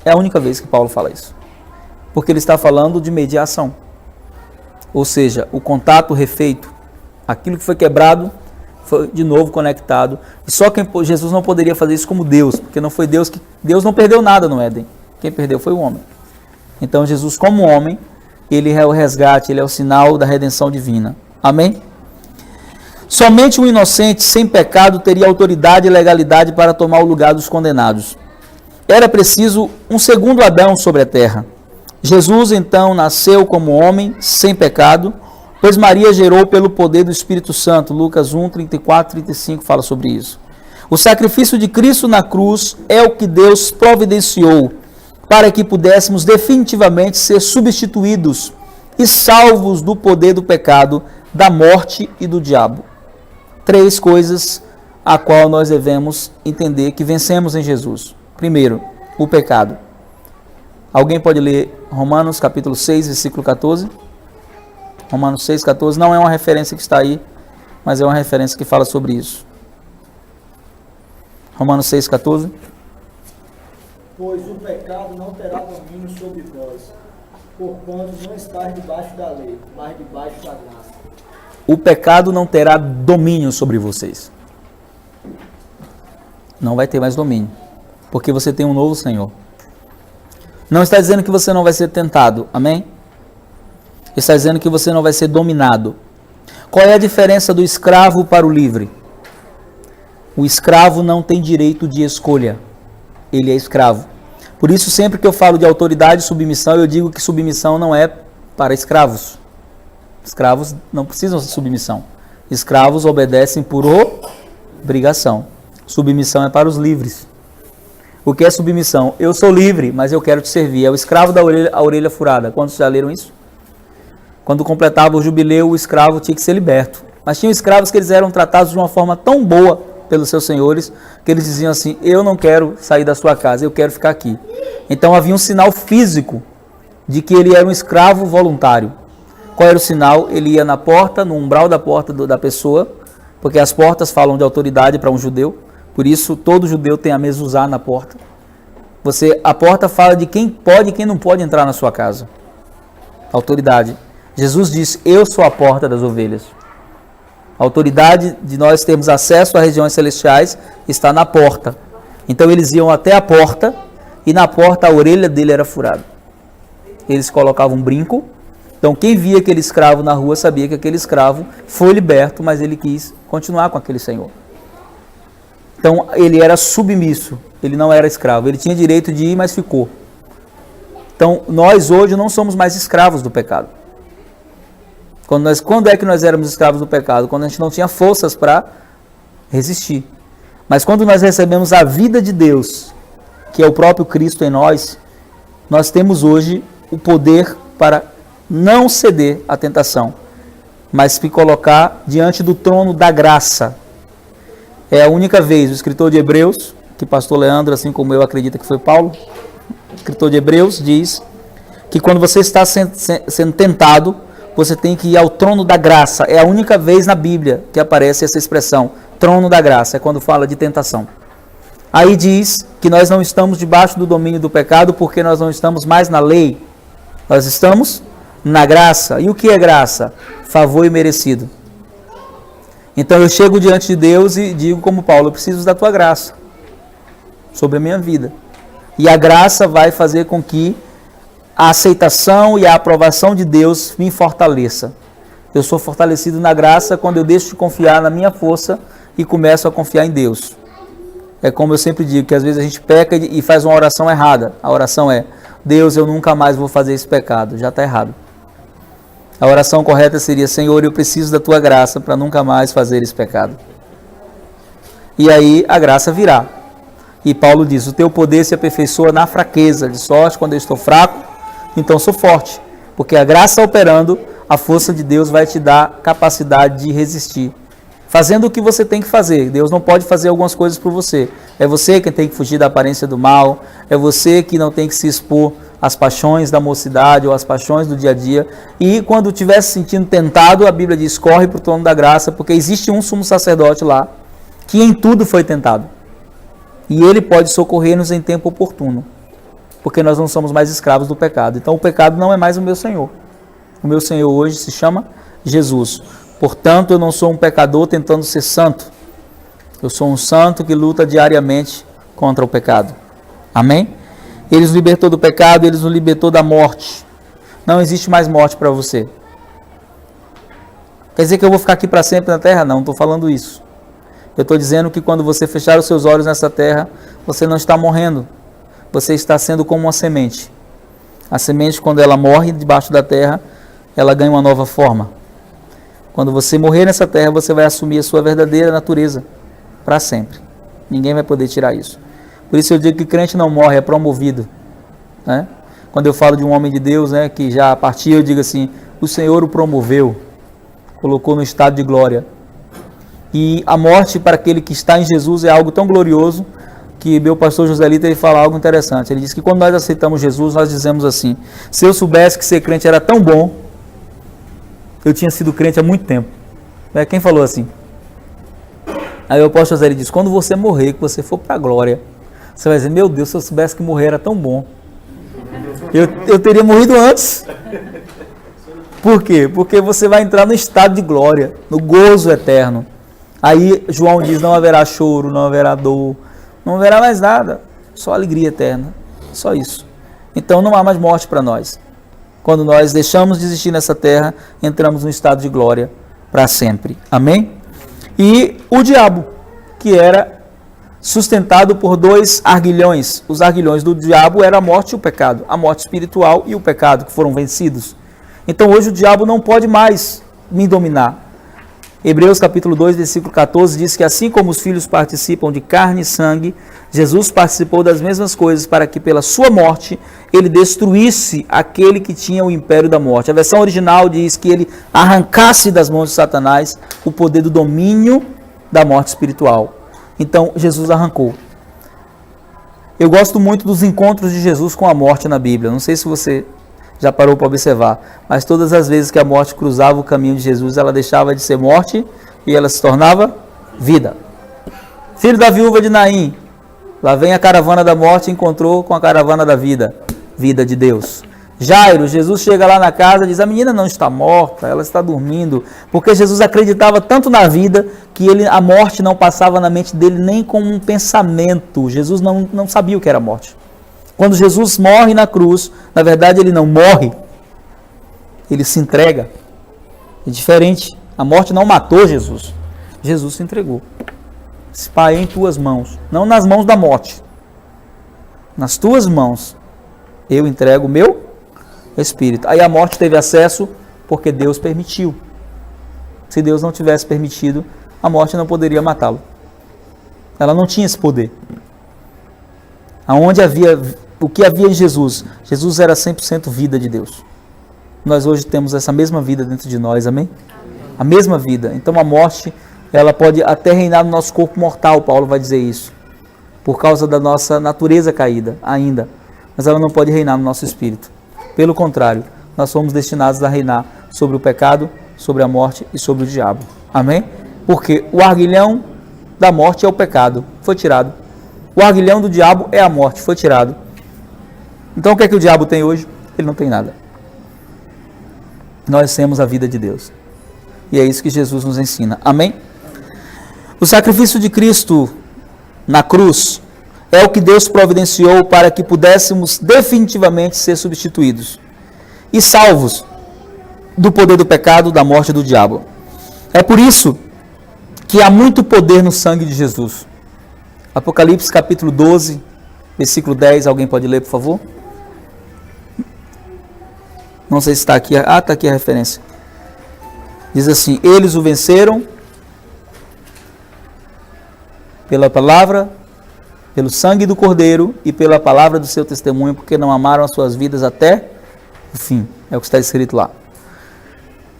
É a única vez que Paulo fala isso. Porque ele está falando de mediação. Ou seja, o contato refeito, aquilo que foi quebrado, foi de novo conectado. E só que Jesus não poderia fazer isso como Deus, porque não foi Deus que... Deus não perdeu nada no Éden. Quem perdeu foi o homem. Então Jesus, como homem, ele é o resgate, ele é o sinal da redenção divina. Amém? Somente um inocente, sem pecado, teria autoridade e legalidade para tomar o lugar dos condenados. Era preciso um segundo Adão sobre a terra. Jesus, então, nasceu como homem, sem pecado, pois Maria gerou pelo poder do Espírito Santo. Lucas 1, 34, 35 fala sobre isso. O sacrifício de Cristo na cruz é o que Deus providenciou para que pudéssemos definitivamente ser substituídos e salvos do poder do pecado, da morte e do diabo. 3 coisas a qual nós devemos entender que vencemos em Jesus. Primeiro, o pecado. Alguém pode ler Romanos capítulo 6, versículo 14? Romanos 6, 14. Não é uma referência que está aí, mas é uma referência que fala sobre isso. Romanos 6, 14. Pois o pecado não terá domínio sobre vós, porquanto não estáis debaixo da lei, mas debaixo da graça. O pecado não terá domínio sobre vocês. Não vai ter mais domínio, porque você tem um novo Senhor. Não está dizendo que você não vai ser tentado, amém? Está dizendo que você não vai ser dominado. Qual é a diferença do escravo para o livre? O escravo não tem direito de escolha. Ele é escravo. Por isso, sempre que eu falo de autoridade e submissão, eu digo que submissão não é para escravos. Escravos não precisam de submissão. Escravos obedecem por obrigação. Submissão é para os livres. O que é submissão? Eu sou livre, mas eu quero te servir. É o escravo da orelha furada. Quantos já leram isso? Quando completava o jubileu, o escravo tinha que ser liberto. Mas tinham escravos que eles eram tratados de uma forma tão boa pelos seus senhores, que eles diziam assim: eu não quero sair da sua casa, eu quero ficar aqui. Então havia um sinal físico de que ele era um escravo voluntário. Qual era o sinal? Ele ia na porta, no umbral da porta da pessoa, porque as portas falam de autoridade para um judeu, por isso todo judeu tem a mezuzá na porta. A porta fala de quem pode e quem não pode entrar na sua casa. Autoridade. Jesus disse: eu sou a porta das ovelhas. A autoridade de nós termos acesso às regiões celestiais está na porta. Então eles iam até a porta e na porta a orelha dele era furada. Eles colocavam um brinco. Então quem via aquele escravo na rua sabia que aquele escravo foi liberto, mas ele quis continuar com aquele senhor. Então ele era submisso, ele não era escravo. Ele tinha direito de ir, mas ficou. Então nós hoje não somos mais escravos do pecado. Quando é que nós éramos escravos do pecado? Quando a gente não tinha forças para resistir. Mas quando nós recebemos a vida de Deus, que é o próprio Cristo em nós, nós temos hoje o poder para não ceder à tentação, mas se colocar diante do trono da graça. É a única vez, o escritor de Hebreus, que pastor Leandro, assim como eu, acredita que foi Paulo, o escritor de Hebreus diz que quando você está sendo tentado, você tem que ir ao trono da graça. É a única vez na Bíblia que aparece essa expressão, trono da graça, é quando fala de tentação. Aí diz que nós não estamos debaixo do domínio do pecado porque nós não estamos mais na lei. Nós estamos na graça. E o que é graça? Favor imerecido. Então eu chego diante de Deus e digo como Paulo: eu preciso da tua graça sobre a minha vida. E a graça vai fazer com que a aceitação e a aprovação de Deus me fortaleça. Eu sou fortalecido na graça quando eu deixo de confiar na minha força e começo a confiar em Deus. É como eu sempre digo, que às vezes a gente peca e faz uma oração errada. A oração é: Deus, eu nunca mais vou fazer esse pecado. Já está errado. A oração correta seria: Senhor, eu preciso da tua graça para nunca mais fazer esse pecado. E aí a graça virá. E Paulo diz: o teu poder se aperfeiçoa na fraqueza, de sorte quando eu estou fraco, então sou forte. Porque a graça operando, a força de Deus vai te dar capacidade de resistir. Fazendo o que você tem que fazer. Deus não pode fazer algumas coisas por você. É você quem tem que fugir da aparência do mal. É você que não tem que se expor às paixões da mocidade ou às paixões do dia a dia. E quando estiver se sentindo tentado, a Bíblia diz: corre para o trono da graça, porque existe um sumo sacerdote lá, que em tudo foi tentado. E ele pode socorrer-nos em tempo oportuno. Porque nós não somos mais escravos do pecado. Então o pecado não é mais o meu Senhor. O meu Senhor hoje se chama Jesus. Portanto, eu não sou um pecador tentando ser santo. Eu sou um santo que luta diariamente contra o pecado. Amém? Ele nos libertou do pecado, ele nos libertou da morte. Não existe mais morte para você. Quer dizer que eu vou ficar aqui para sempre na terra? Não estou falando isso. Eu estou dizendo que quando você fechar os seus olhos nessa terra, você não está morrendo. Você está sendo como uma semente. A semente, quando ela morre debaixo da terra, ela ganha uma nova forma. Quando você morrer nessa terra, você vai assumir a sua verdadeira natureza para sempre. Ninguém vai poder tirar isso. Por isso eu digo que crente não morre, é promovido. Né? Quando eu falo de um homem de Deus, né, que já partiu, eu digo assim: o Senhor o promoveu, colocou no estado de glória. E a morte para aquele que está em Jesus é algo tão glorioso que meu pastor Joselito, ele fala algo interessante. Ele diz que quando nós aceitamos Jesus, nós dizemos assim: se eu soubesse que ser crente era tão bom, eu tinha sido crente há muito tempo. Quem falou assim? Aí o apóstolo José diz: quando você morrer, que você for para a glória, você vai dizer: meu Deus, se eu soubesse que morrer era tão bom, eu teria morrido antes. Por quê? Porque você vai entrar no estado de glória, no gozo eterno. Aí João diz: não haverá choro, não haverá dor, não haverá mais nada, só alegria eterna, só isso. Então não há mais morte para nós. Quando nós deixamos de existir nessa terra, entramos num estado de glória para sempre. Amém? E o diabo, que era sustentado por dois arguilhões. Os arguilhões do diabo eram a morte e o pecado. A morte espiritual e o pecado, que foram vencidos. Então hoje o diabo não pode mais me dominar. Hebreus capítulo 2, versículo 14 diz que assim como os filhos participam de carne e sangue, Jesus participou das mesmas coisas para que pela sua morte ele destruísse aquele que tinha o império da morte. A versão original diz que ele arrancasse das mãos de Satanás o poder do domínio da morte espiritual. Então Jesus arrancou. Eu gosto muito dos encontros de Jesus com a morte na Bíblia. Não sei se você já parou para observar, mas todas as vezes que a morte cruzava o caminho de Jesus, ela deixava de ser morte e ela se tornava vida. Filho da viúva de Naim, lá vem a caravana da morte e encontrou com a caravana da vida, vida de Deus. Jairo, Jesus chega lá na casa e diz, a menina não está morta, ela está dormindo, porque Jesus acreditava tanto na vida que a morte não passava na mente dele nem como um pensamento. Jesus não sabia o que era morte. Quando Jesus morre na cruz, na verdade ele não morre, ele se entrega. É diferente. A morte não matou Jesus. Jesus se entregou. Pai, em tuas mãos, não nas mãos da morte, nas tuas mãos, eu entrego o meu espírito. Aí a morte teve acesso porque Deus permitiu. Se Deus não tivesse permitido, a morte não poderia matá-lo. Ela não tinha esse poder. O que havia em Jesus? Jesus era 100% vida de Deus. Nós hoje temos essa mesma vida dentro de nós, amém? A mesma vida. Então a morte, ela pode até reinar no nosso corpo mortal, Paulo vai dizer isso, por causa da nossa natureza caída ainda, mas ela não pode reinar no nosso espírito. Pelo contrário, nós somos destinados a reinar sobre o pecado, sobre a morte e sobre o diabo. Amém? Porque o arguilhão da morte é o pecado, foi tirado. O arguilhão do diabo é a morte, foi tirado. Então o que é que o diabo tem hoje? Ele não tem nada. Nós temos a vida de Deus. E é isso que Jesus nos ensina. Amém? O sacrifício de Cristo na cruz é o que Deus providenciou para que pudéssemos definitivamente ser substituídos e salvos do poder do pecado, da morte e do diabo. É por isso que há muito poder no sangue de Jesus. Apocalipse capítulo 12, versículo 10, alguém pode ler, por favor? Não sei se está aqui. Está aqui a referência. Diz assim, eles o venceram pela palavra, pelo sangue do Cordeiro e pela palavra do seu testemunho, porque não amaram as suas vidas até o fim. É o que está escrito lá.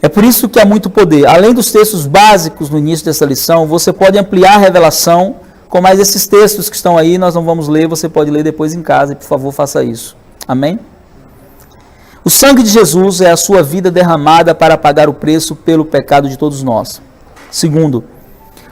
É por isso que há muito poder. Além dos textos básicos no início dessa lição, você pode ampliar a revelação com mais esses textos que estão aí. Nós não vamos ler, você pode ler depois em casa e por favor faça isso. Amém? O sangue de Jesus é a sua vida derramada para pagar o preço pelo pecado de todos nós. Segundo,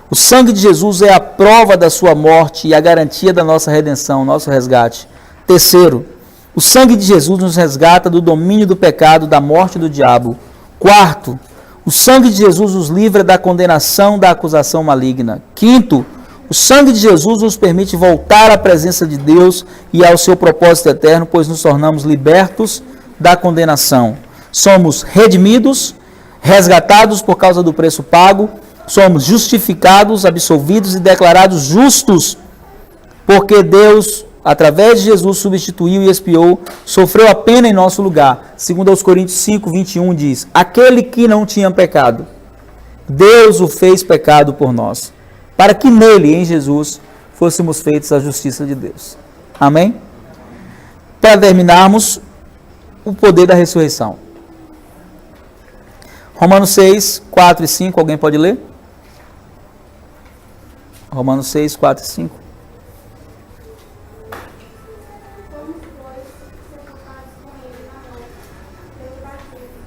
o sangue de Jesus é a prova da sua morte e a garantia da nossa redenção, nosso resgate. Terceiro, o sangue de Jesus nos resgata do domínio do pecado, da morte e do diabo. Quarto, o sangue de Jesus nos livra da condenação da acusação maligna. Quinto, o sangue de Jesus nos permite voltar à presença de Deus e ao seu propósito eterno, pois nos tornamos libertos da condenação. Somos redimidos, resgatados por causa do preço pago, somos justificados, absolvidos e declarados justos, porque Deus, através de Jesus, substituiu e expiou, sofreu a pena em nosso lugar. Segundo aos Coríntios 5, 21 diz, aquele que não tinha pecado, Deus o fez pecado por nós, para que nele, em Jesus, fôssemos feitos a justiça de Deus. Amém? Para terminarmos, o poder da ressurreição. Romanos 6, 4 e 5, alguém pode ler? Romanos 6, 4 e 5. Fomos, pois, sepultados com ele na morte, pelo batismo,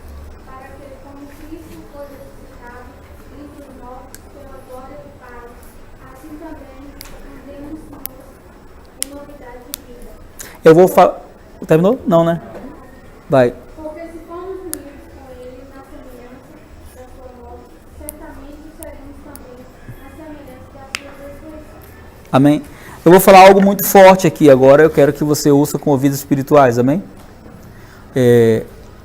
para que, como Cristo foi ressuscitado entre os mortos pela glória do Pai, assim também andemos nós em novidade de vida. Eu vou falar. Terminou? Não, né? Vai. Porque se formos unidos com ele na semelhança da sua morte, certamente seremos também na semelhança da sua ressurreição. Amém? Eu vou falar algo muito forte aqui agora, eu quero que você ouça com ouvidos espirituais, amém?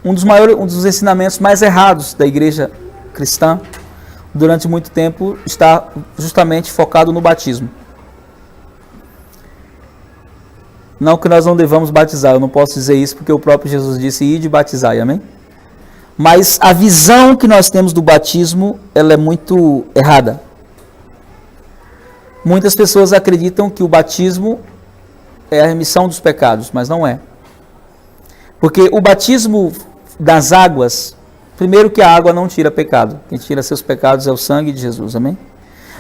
Um dos ensinamentos mais errados da igreja cristã, durante muito tempo, está justamente focado no batismo. Não que nós não devamos batizar, eu não posso dizer isso porque o próprio Jesus disse, ide batizai, amém? Mas a visão que nós temos do batismo, ela é muito errada. Muitas pessoas acreditam que o batismo é a remissão dos pecados, mas não é. Porque o batismo das águas, primeiro que a água não tira pecado, quem tira seus pecados é o sangue de Jesus, amém?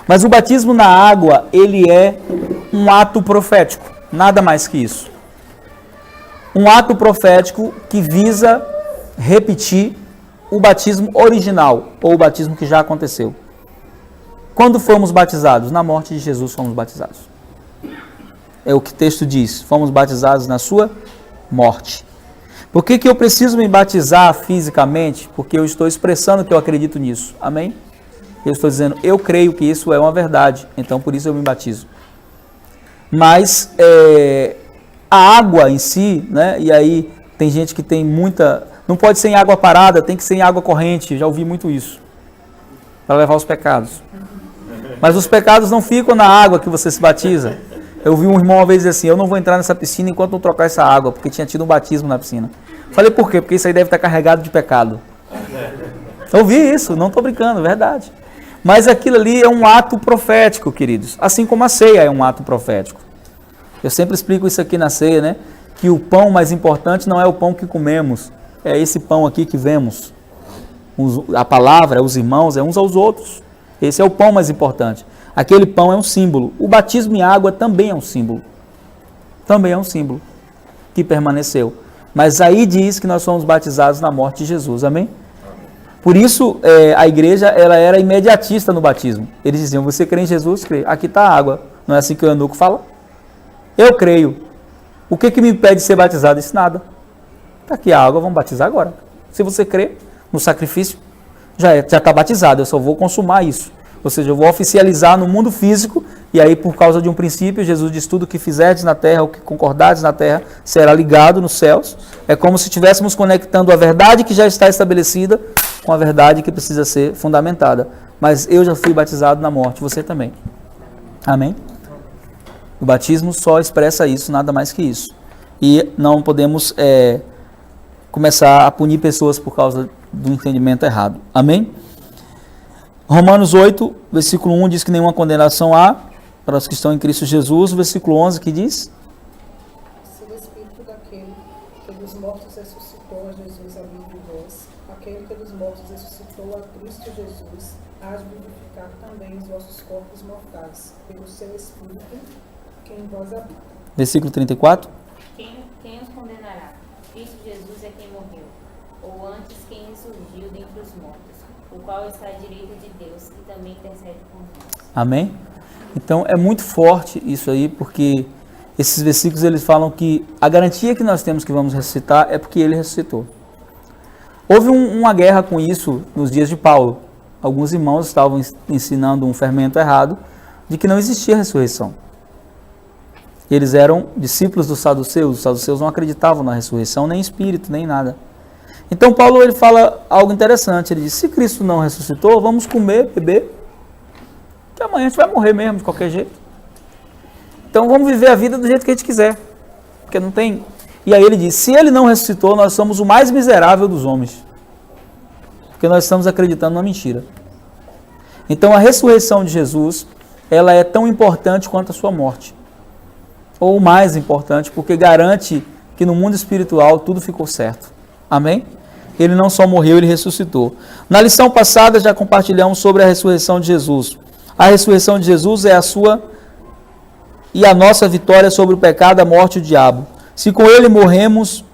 Mas o batismo na água, ele é um ato profético, nada mais que isso. Um ato profético que visa repetir o batismo original, ou o batismo que já aconteceu. Quando fomos batizados? Na morte de Jesus fomos batizados. É o que o texto diz, fomos batizados na sua morte. Por que eu preciso me batizar fisicamente? Porque eu estou expressando que eu acredito nisso, amém? Eu estou dizendo, eu creio que isso é uma verdade, então por isso eu me batizo. Mas a água em si, né? E aí tem gente que tem muita... Não pode ser em água parada, tem que ser em água corrente. Já ouvi muito isso. Para levar os pecados. Mas os pecados não ficam na água que você se batiza. Eu vi um irmão uma vez dizer assim, eu não vou entrar nessa piscina enquanto não trocar essa água, porque tinha tido um batismo na piscina. Falei, por quê? Porque isso aí deve estar carregado de pecado. Eu vi isso, não estou brincando, verdade. Mas aquilo ali é um ato profético, queridos. Assim como a ceia é um ato profético. Eu sempre explico isso aqui na ceia, né? Que o pão mais importante não é o pão que comemos, é esse pão aqui que vemos. A palavra, os irmãos, é uns aos outros. Esse é o pão mais importante. Aquele pão é um símbolo. O batismo em água também é um símbolo. Também é um símbolo que permaneceu. Mas aí diz que nós somos batizados na morte de Jesus, amém? Por isso, a igreja ela era imediatista no batismo. Eles diziam, você crê em Jesus? Crê. Aqui está a água. Não é assim que o eunuco fala? Eu creio. O que me impede de ser batizado? Isso nada. Está aqui a água, vamos batizar agora. Se você crê no sacrifício, já está batizado, eu só vou consumar isso. Ou seja, eu vou oficializar no mundo físico, e aí por causa de um princípio, Jesus diz, tudo o que fizerdes na terra, o que concordardes na terra, será ligado nos céus. É como se estivéssemos conectando a verdade que já está estabelecida com a verdade que precisa ser fundamentada. Mas eu já fui batizado na morte, você também. Amém? O batismo só expressa isso, nada mais que isso. E não podemos começar a punir pessoas por causa do entendimento errado. Amém? Romanos 8, versículo 1 diz que nenhuma condenação há para os que estão em Cristo Jesus. O versículo 11 que diz? Se o Espírito daquele que dos mortos ressuscitou a Jesus habita em vós, aquele que dos mortos ressuscitou a Cristo Jesus, há de vivificar também os vossos corpos mortais, pelo seu Espírito que em vós habita. Versículo 34. Quem os condenará? Cristo Jesus é quem morreu, ou antes quem ressurgiu dentre os mortos, o qual está à direita de Deus e também intercede por nós. Amém? Então é muito forte isso aí, porque esses versículos eles falam que a garantia que nós temos que vamos ressuscitar é porque ele ressuscitou. Houve uma guerra com isso nos dias de Paulo. Alguns irmãos estavam ensinando um fermento errado de que não existia ressurreição. Eles eram discípulos dos saduceus. Os saduceus não acreditavam na ressurreição, nem em espírito, nem nada. Então Paulo ele fala algo interessante. Ele diz, se Cristo não ressuscitou, vamos comer, beber, que amanhã a gente vai morrer mesmo, de qualquer jeito. Então vamos viver a vida do jeito que a gente quiser. Porque não tem... E aí ele diz, se ele não ressuscitou, nós somos o mais miserável dos homens. Porque nós estamos acreditando na mentira. Então a ressurreição de Jesus, ela é tão importante quanto a sua morte. Ou mais importante, porque garante que no mundo espiritual tudo ficou certo. Amém? Ele não só morreu, ele ressuscitou. Na lição passada já compartilhamos sobre a ressurreição de Jesus. A ressurreição de Jesus é a sua e a nossa vitória sobre o pecado, a morte e o diabo. Se com ele morremos,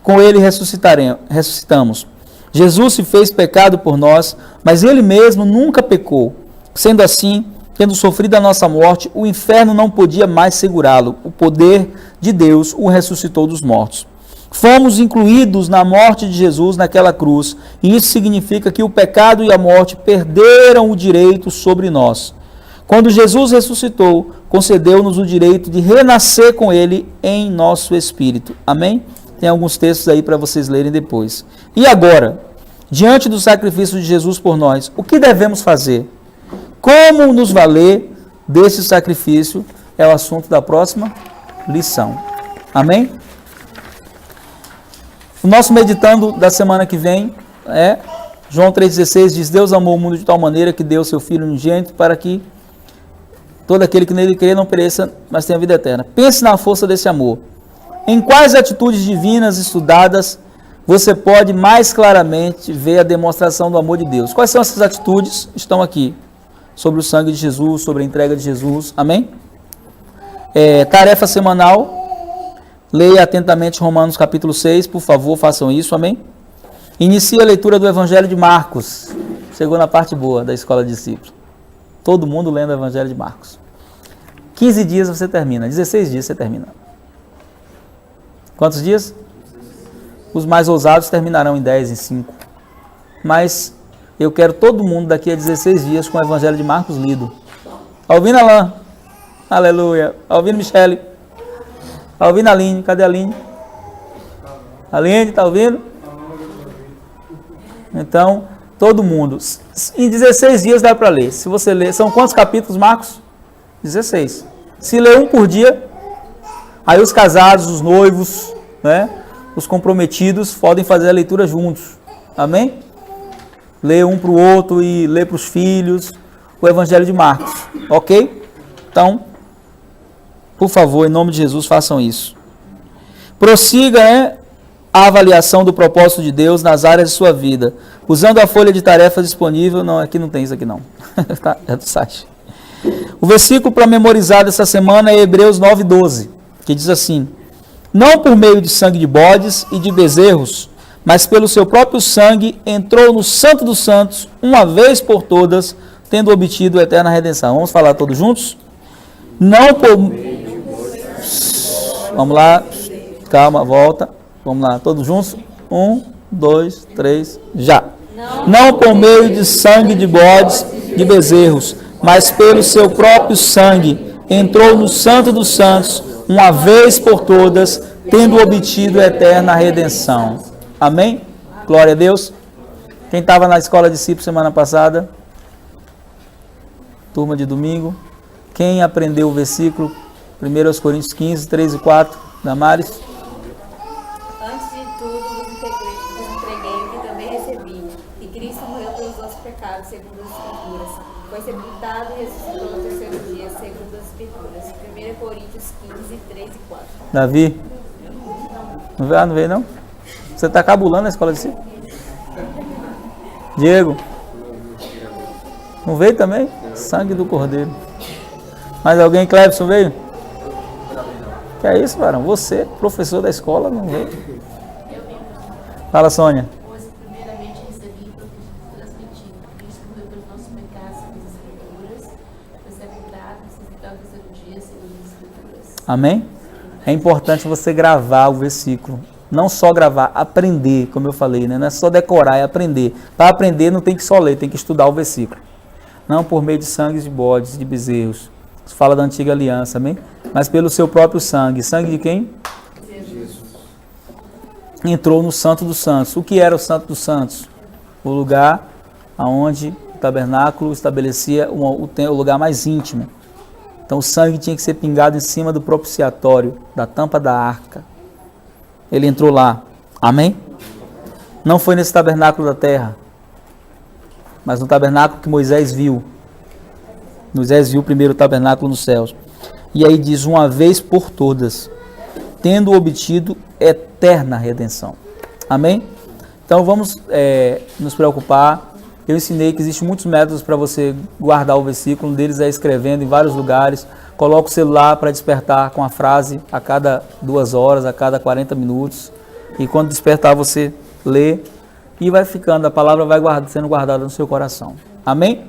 com ele ressuscitamos. Jesus se fez pecado por nós, mas ele mesmo nunca pecou. Sendo assim, tendo sofrido a nossa morte, o inferno não podia mais segurá-lo. O poder de Deus o ressuscitou dos mortos. Fomos incluídos na morte de Jesus naquela cruz, e isso significa que o pecado e a morte perderam o direito sobre nós. Quando Jesus ressuscitou, concedeu-nos o direito de renascer com ele em nosso espírito. Amém? Tem alguns textos aí para vocês lerem depois. E agora, diante do sacrifício de Jesus por nós, o que devemos fazer? Como nos valer desse sacrifício é o assunto da próxima lição. Amém? O nosso meditando da semana que vem é João 3,16 diz: Deus amou o mundo de tal maneira que deu seu Filho unigênito para que todo aquele que nele crê não pereça, mas tenha vida eterna. Pense na força desse amor. Em quais atitudes divinas estudadas você pode mais claramente ver a demonstração do amor de Deus? Quais são essas atitudes? Estão aqui. Sobre o sangue de Jesus, sobre a entrega de Jesus. Amém? Tarefa semanal. Leia atentamente Romanos capítulo 6, por favor, façam isso. Amém? Inicie a leitura do Evangelho de Marcos. Chegou na parte boa da Escola de Discípulos. Todo mundo lendo o Evangelho de Marcos. 15 dias você termina, 16 dias você termina. Quantos dias? Os mais ousados terminarão em 10, em 5. Mas eu quero todo mundo daqui a 16 dias com o Evangelho de Marcos lido. Tá ouvindo, Alain? Aleluia. Tá ouvindo, Michele? Tá ouvindo, Aline? Cadê a Aline? Aline, tá ouvindo? Então, todo mundo. Em 16 dias dá para ler. Se você ler, são quantos capítulos, Marcos? 16. Se ler um por dia, aí os casados, os noivos, né, os comprometidos podem fazer a leitura juntos. Amém? Lê um para o outro e lê para os filhos o Evangelho de Marcos. Ok? Então, por favor, em nome de Jesus, façam isso. Prossiga, a avaliação do propósito de Deus nas áreas de sua vida, usando a folha de tarefas disponível. Não, aqui não tem isso aqui não. É do site. O versículo para memorizar dessa semana é Hebreus 9:12, que diz assim: não por meio de sangue de bodes e de bezerros, mas pelo seu próprio sangue entrou no Santo dos Santos, uma vez por todas, tendo obtido a eterna redenção. Vamos falar todos juntos? Não por... Vamos lá, calma, volta. Vamos lá, todos juntos? 1, 2, 3, já. Não por meio de sangue de bodes, de bezerros, mas pelo seu próprio sangue entrou no Santo dos Santos, uma vez por todas, tendo obtido a eterna redenção. Amém? Glória a Deus. Quem estava na escola de discípulos semana passada? Turma de domingo. Quem aprendeu o versículo? 1 Coríntios 15, 3 e 4. Damares? Antes de tudo, vos entreguei o que também recebi, que Cristo morreu pelos nossos pecados, segundo as Escrituras. Foi sepultado e ressuscitou no terceiro dia, segundo as Escrituras. 1 Coríntios 15, 3 e 4. Davi? Não veio não? Você está cabulando a escola de discípulos? Diego? Não veio também? Sangue do Cordeiro. Mais alguém? Clebson veio? Que é isso, varão? Você, professor da escola, não veio? Fala, Sônia. Pois primeiramente recebi para transmitir. Cristo morreu pelos nossos pecados, segundo as Escrituras. Foi sepultado, ressuscitou no terceiro dia, segundo as Escrituras. Amém? É importante você gravar o versículo. Não só gravar, aprender, como eu falei, né? Não é só decorar, é aprender. Para aprender não tem que só ler, tem que estudar o versículo. Não por meio de sangue de bodes, de bezerros. Isso fala da antiga aliança, amém? Mas pelo seu próprio sangue. Sangue de quem? Jesus. Entrou no Santo dos Santos. O que era o Santo dos Santos? O lugar onde o tabernáculo estabelecia o lugar mais íntimo. Então o sangue tinha que ser pingado em cima do propiciatório, da tampa da arca. Ele entrou lá. Amém? Não foi nesse tabernáculo da terra, mas no tabernáculo que Moisés viu. Moisés viu o primeiro tabernáculo nos céus. E aí diz, uma vez por todas, tendo obtido eterna redenção. Amém? Então vamos nos preocupar. Eu ensinei que existem muitos métodos para você guardar o versículo. Um deles é escrevendo em vários lugares. Coloca o celular para despertar com a frase a cada 2 horas, a cada 40 minutos. E quando despertar você lê e vai ficando, a palavra vai sendo guardada no seu coração. Amém?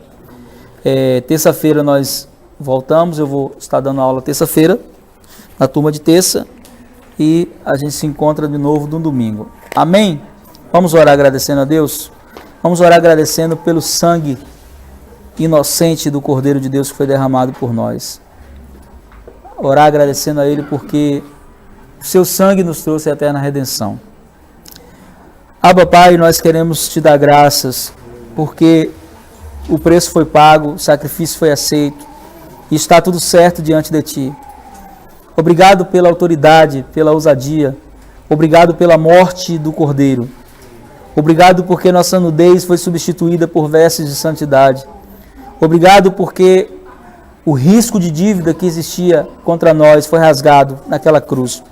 Terça-feira nós voltamos, eu vou estar dando aula terça-feira, na turma de terça, e a gente se encontra de novo no domingo. Amém? Vamos orar agradecendo a Deus? Vamos orar agradecendo pelo sangue inocente do Cordeiro de Deus que foi derramado por nós. Orar agradecendo a Ele porque o seu sangue nos trouxe a eterna redenção. Abba, Pai, nós queremos te dar graças porque o preço foi pago, o sacrifício foi aceito e está tudo certo diante de Ti. Obrigado pela autoridade, pela ousadia. Obrigado pela morte do Cordeiro. Obrigado porque nossa nudez foi substituída por vestes de santidade. Obrigado porque o risco de dívida que existia contra nós foi rasgado naquela cruz.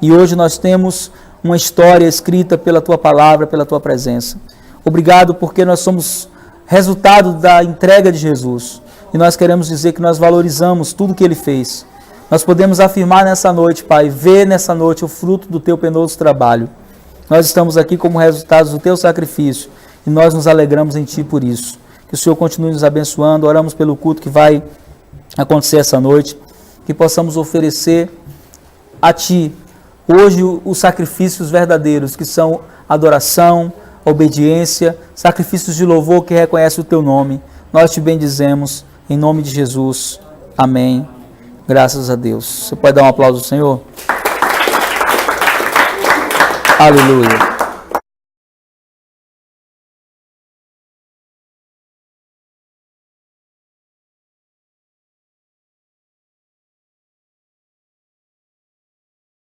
E hoje nós temos uma história escrita pela Tua palavra, pela Tua presença. Obrigado porque nós somos resultado da entrega de Jesus. E nós queremos dizer que nós valorizamos tudo que Ele fez. Nós podemos afirmar nessa noite, Pai, ver nessa noite o fruto do Teu penoso trabalho. Nós estamos aqui como resultados do Teu sacrifício e nós nos alegramos em Ti por isso. Que o Senhor continue nos abençoando. Oramos pelo culto que vai acontecer essa noite. Que possamos oferecer a Ti hoje os sacrifícios verdadeiros, que são adoração, obediência, sacrifícios de louvor que reconhecem o Teu nome. Nós Te bendizemos em nome de Jesus. Amém. Graças a Deus. Você pode dar um aplauso ao Senhor? Aleluia.